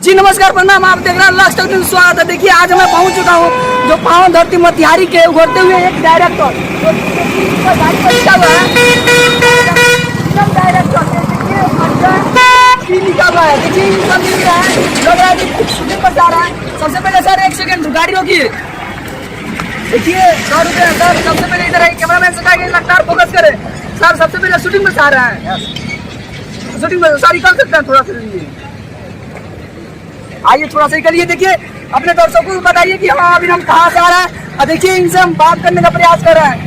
जी नमस्कार प्रणाम, आप देख रहे हैं लास्ट तक दिन स्वागत है। देखिए आज मैं पहुंच चुका हूं जो पावन धरती मोतिहारी के उभरते हुए एक डायरेक्टर सबसे पहले सर एक सेकंड गाड़ी रोकिए। देखिए सर सबसे पहले इधर कैमरामैन से कहा लगातार फोकस करे। सर सबसे पहले शूटिंग में से आ रहा है, शूटिंग में सारी कर सकते हैं, थोड़ा सा आइए थोड़ा सा निकलिए। देखिए अपने दर्शकों को बताइए कि हाँ अभी हम कहाँ से आ रहे हैं और देखिए इनसे हम बात करने का प्रयास कर रहे हैं।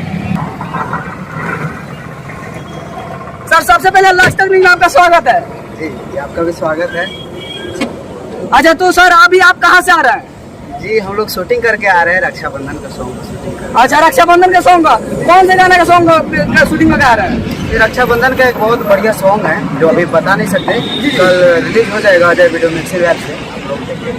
सर सबसे पहले लास्ट तक में आपका स्वागत है। जी आपका भी स्वागत है। अच्छा तो सर अभी आप कहाँ से आ रहे हैं? जी हम लोग शूटिंग करके आ रहे हैं, रक्षाबंधन का सॉन्ग शूटिंग कर। अच्छा रक्षाबंधन के सॉन्ग का कौन से गाने का सॉन्ग का शूटिंग में आ रहे हैं? ये रक्षाबंधन का एक बहुत बढ़िया सॉन्ग है जो अभी बता नहीं सकते, कल रिलीज हो जाएगा अजय वीडियो मिक्सिंग ऐप से, आप लोग देखिए।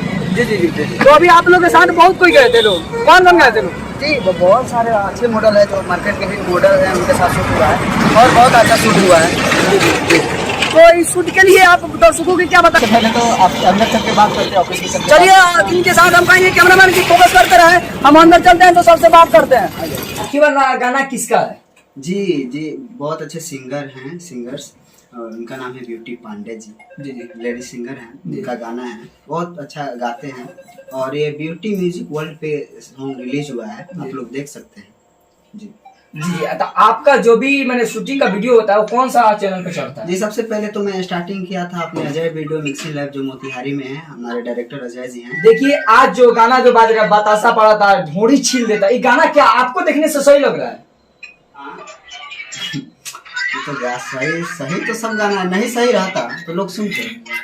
जी। तो अभी आप लोग के साथ बहुत कोई गए थे लोग, कौन गए थे लोग? जी बहुत सारे अच्छे मॉडल है जो मार्केट के भी मॉडल है, उनके साथ शूट हुआ है और बहुत अच्छा शूट हुआ है। जी तो इस शूट के लिए आप दर्शकों को क्या बता? पहले तो आप अंदर चल के बात करते हैं, ऑफिस में चलिए इनके साथ हम कहेंगे कैमरामैन की फोकस करते रहे, हम अंदर चलते हैं तो सबसे बात करते हैं। केवल गाना किसका है? जी बहुत अच्छे सिंगर हैं, सिंगर्स, और उनका नाम है ब्यूटी पांडे जी। जी लेडी सिंगर हैं, उनका गाना है, बहुत अच्छा गाते हैं और ये ब्यूटी म्यूजिक वर्ल्ड पे सॉन्ग रिलीज हुआ है, आप लोग देख सकते हैं। जी तो आपका जो भी मैंने शूटिंग का वीडियो होता है वो कौन सा चैनल पे चलता है? जी सबसे पहले तो मैं स्टार्टिंग किया था अपने अजय वीडियो मिक्सिंग लैब जो मोतिहारी में है, हमारे डायरेक्टर अजय जी हैं। देखिए आज जो गाना जो बाज रहा है बतासा पड़ा था, ढोड़ी छील देता, ये गाना क्या आपको देखने से सही लग रहा है? तो सही तो सब गाना नहीं सही रहता तो लोग सुनते।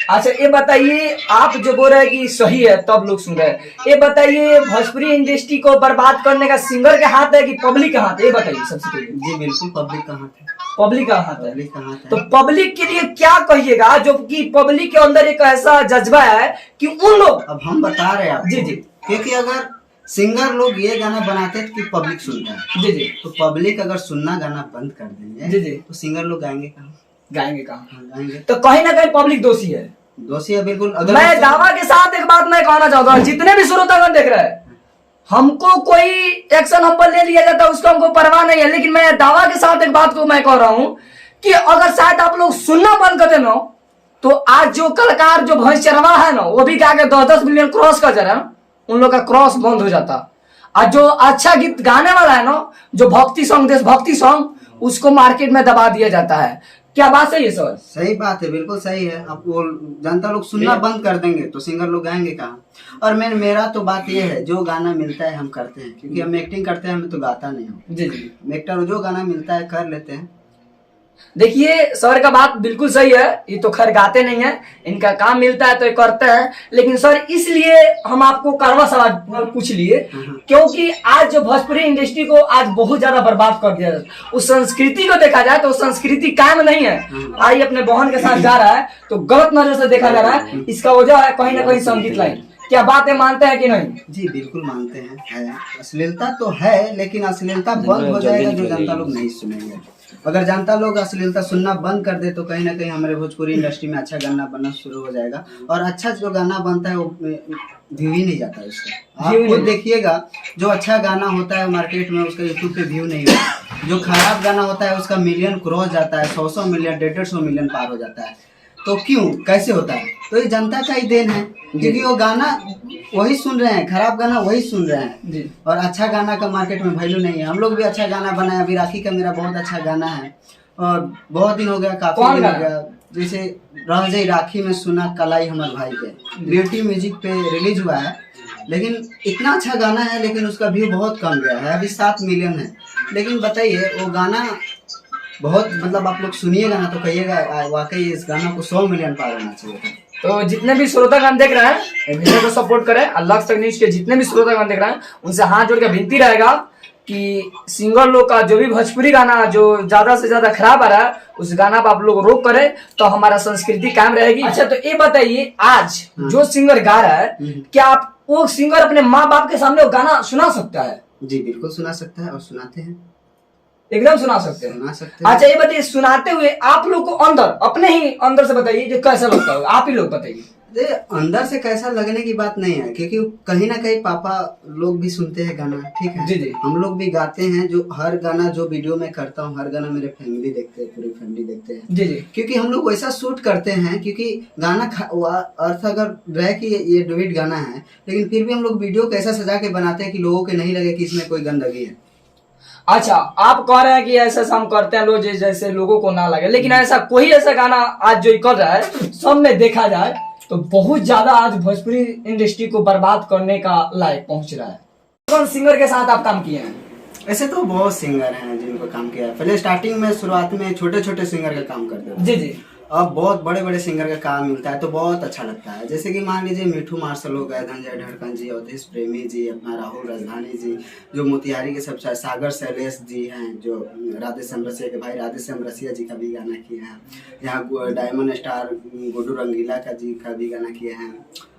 अच्छा ये बताइए, आप जो बोल रहे हैं कि सही है तब लोग सुन रहे हैं, ये बताइए भोजपुरी इंडस्ट्री को बर्बाद करने का सिंगर के हाथ है कि पब्लिक का हाथ है? ये बताइए सबसे पहले। जी बिल्कुल पब्लिक का हाथ है, पब्लिक का हाथ है। पब्लिक का हाथ है। तो पब्लिक के लिए क्या कहिएगा जो कि पब्लिक के अंदर एक ऐसा जज्बा है कि उन लोग, अब हम बता रहे हैं आपको, जी क्योंकि अगर सिंगर लोग ये गाना बनाते हैं कि पब्लिक सुनता है, जी तो पब्लिक अगर सुनना गाना बंद कर देंगे, जी तो सिंगर लोग गाएंगे कहाँ? गाएंगे तो कहीं ना कहीं पब्लिक दोषी है, दोषी है बिल्कुल। अगर मैं दावा के साथ एक बात मैं कहना चाहता हूँ, जितने भी श्रोतागण देख रहे हैं, हमको कोई एक्शन हम पर ले लिया जाता है उसको हमको परवाह नहीं है, लेकिन मैं दावा के साथ एक बात को मैं कह रहा हूँ कि अगर शायद आप लोग सुनना बंद कर देना तो आज जो कलाकार जो भैंस चरवा है ना वो भी क्या 10-10 मिलियन क्रॉस कर जा रहा है, उन लोग का क्रॉस बंद हो जाता। और जो अच्छा गीत गाने वाला है ना, जो भक्ति सॉन्ग, देशभक्ति सॉन्ग, उसको मार्केट में दबा दिया जाता है। क्या बात सही है सर? सही बात है, बिल्कुल सही है। अब वो जनता लोग सुनना बंद कर देंगे तो सिंगर लोग गाएंगे कहाँ? और मेरा तो बात ये है, जो गाना मिलता है हम करते हैं, क्योंकि हम एक्टिंग करते हैं, हमें तो गाता नहीं हो। जी एक्टर जो गाना मिलता है कर लेते हैं। देखिए सर का बात बिल्कुल सही है, ये तो खैर गाते नहीं है, इनका काम मिलता है तो ये करते हैं, लेकिन सर इसलिए हम आपको कड़वा सवाल पूछ लिए क्योंकि आज जो भोजपुरी इंडस्ट्री को आज बहुत ज्यादा बर्बाद कर दिया, उस संस्कृति को देखा जाए तो संस्कृति कायम नहीं है। आई अपने बहन के साथ जा रहा है तो गलत नजर से देखा जा रहा है, इसका वजह है कहीं ना कहीं संगीत लाइन। क्या बातें मानते हैं कि नहीं? जी बिल्कुल मानते हैं, अश्लीलता तो है, लेकिन अश्लीलता बंद हो जाएगा जो जनता लोग नहीं सुनेंगे। अगर जनता लोग अश्लीलता सुनना बंद कर दे तो कहीं ना कहीं हमारे भोजपुरी इंडस्ट्री में अच्छा गाना बनना शुरू हो जाएगा, और अच्छा जो गाना बनता है वो व्यू ही नहीं जाता उसका। आप खुद देखिएगा, जो अच्छा गाना होता है मार्केट में उसका यूट्यूब पे व्यू नहीं होता, जो खराब गाना होता है उसका मिलियन क्रॉस जाता है, 100 मिलियन 150 मिलियन पार हो जाता है। तो क्यों, कैसे होता है? तो ये जनता का ही देन है, क्योंकि वो गाना वही सुन रहे हैं, खराब गाना वही सुन रहे हैं, और अच्छा गाना का मार्केट में वैल्यू नहीं है। हम लोग भी अच्छा गाना बनाए, अभी राखी का मेरा बहुत अच्छा गाना है और बहुत दिन हो गया, काफी दिन हो गया, जैसे रह जाई राखी में सुना कलाई हमारे भाई के, ब्यूटी म्यूजिक पे रिलीज हुआ है, लेकिन इतना अच्छा गाना है, लेकिन उसका व्यू बहुत कम गया है, अभी 7 मिलियन है। लेकिन बताइए वो गाना बहुत, मतलब आप लोग सुनिएगा ना तो कहिएगा वाकई इस गाना को 100 मिलियन पार होना चाहिए था। तो जितने भी श्रोतागण देख रहे हैं वीडियो को सपोर्ट करें, अल्लाह तक न्यूज के जितने भी श्रोतागण देख रहे हैं उनसे हाथ जोड़ के विनती रहेगा कि सिंगर लोग का जो भी भोजपुरी गाना जो ज्यादा से ज्यादा खराब आ रहा है उस गाना पर आप लोग रोक करें तो हमारा संस्कृति कायम रहेगी। अच्छा तो ये बताइए, आज जो सिंगर गा रहा है क्या आप वो सिंगर अपने माँ बाप के सामने वो गाना सुना सकता है? जी बिल्कुल सुना सकता है और सुनाते हैं, एकदम सुना सकते हैं। हैं। अच्छा ये बताइए, सुनाते हुए आप लोग को अंदर अपने ही अंदर से बताइए जो कैसा लगता होगा, आप ही लोग बताइए। ये अंदर से कैसा लगने की बात नहीं है, क्योंकि कहीं ना कहीं पापा लोग भी सुनते हैं गाना, ठीक है जी जी हम लोग भी गाते हैं। जो हर गाना जो वीडियो में करता हूँ, हर गाना मेरे फैमिली देखते हैं, पूरी फैमिली देखते हैं, जी जी क्योंकि हम लोग वैसा शूट करते हैं। क्योंकि गाना अर्थ अगर रहे कि ये डुएट गाना है, लेकिन फिर भी हम लोग वीडियो को ऐसा सजा के बनाते हैं कि लोगों को नहीं लगे कि इसमें कोई गंदगी है। अच्छा, आप कह रहे हैं कि ऐसा हम करते हैं लोग जैसे लोगों को ना लगे, लेकिन ऐसा कोई ऐसा गाना आज जो कर रहा है सब में देखा जाए तो बहुत ज्यादा आज भोजपुरी इंडस्ट्री को बर्बाद करने का लायक पहुंच रहा है। कौन सिंगर के साथ आप काम किए हैं? ऐसे तो बहुत सिंगर हैं जिनको काम किया है। पहले स्टार्टिंग में शुरुआत में छोटे छोटे सिंगर का काम करते थे, जी जी। अब बहुत बड़े बड़े सिंगर का काम मिलता है तो बहुत अच्छा लगता है। जैसे कि मान लीजिए मिठू मार्शल हो गए, धनंजय ढड़कन जी, अवधेश प्रेमी जी, अपना राहुल राजधानी जी, जो मोतिहारी के सबसे, सागर शैलेश जी हैं जो राधे श्याम रसिया के भाई राधे श्याम रसिया जी का भी गाना किए हैं। यहाँ डायमंड स्टार गुड्डू रंगीला का जी का भी गाना किए हैं,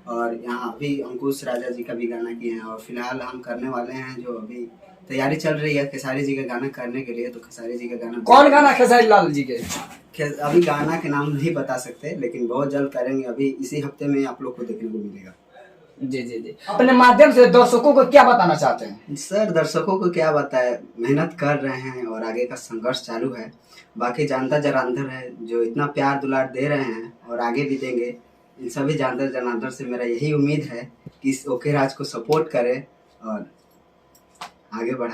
और यहाँ अभी अंकुश राजा जी का भी गाना किए हैं। और फिलहाल हम करने वाले हैं, जो अभी तैयारी चल रही है खेसारी जी का गाना करने के लिए। तो खेसारी जी का गाना, कौन गाना खेसारी लाल जी के? अभी गाना के नाम नहीं बता सकते, लेकिन बहुत जल्द करेंगे। अभी इसी हफ्ते में आप लोग को देखने को मिलेगा। जी जी जी। अपने माध्यम से दर्शकों को क्या बताना चाहते हैं? सर दर्शकों को क्या बताए, मेहनत कर रहे हैं और आगे का संघर्ष चालू है। बाकी जानता जनार्दन है जो इतना प्यार दुलार दे रहे हैं और आगे भी देंगे। इन सभी जानता जनार्दन से मेरा यही उम्मीद है कि इस ओके राज को सपोर्ट करें और आगे बढ़ाएं।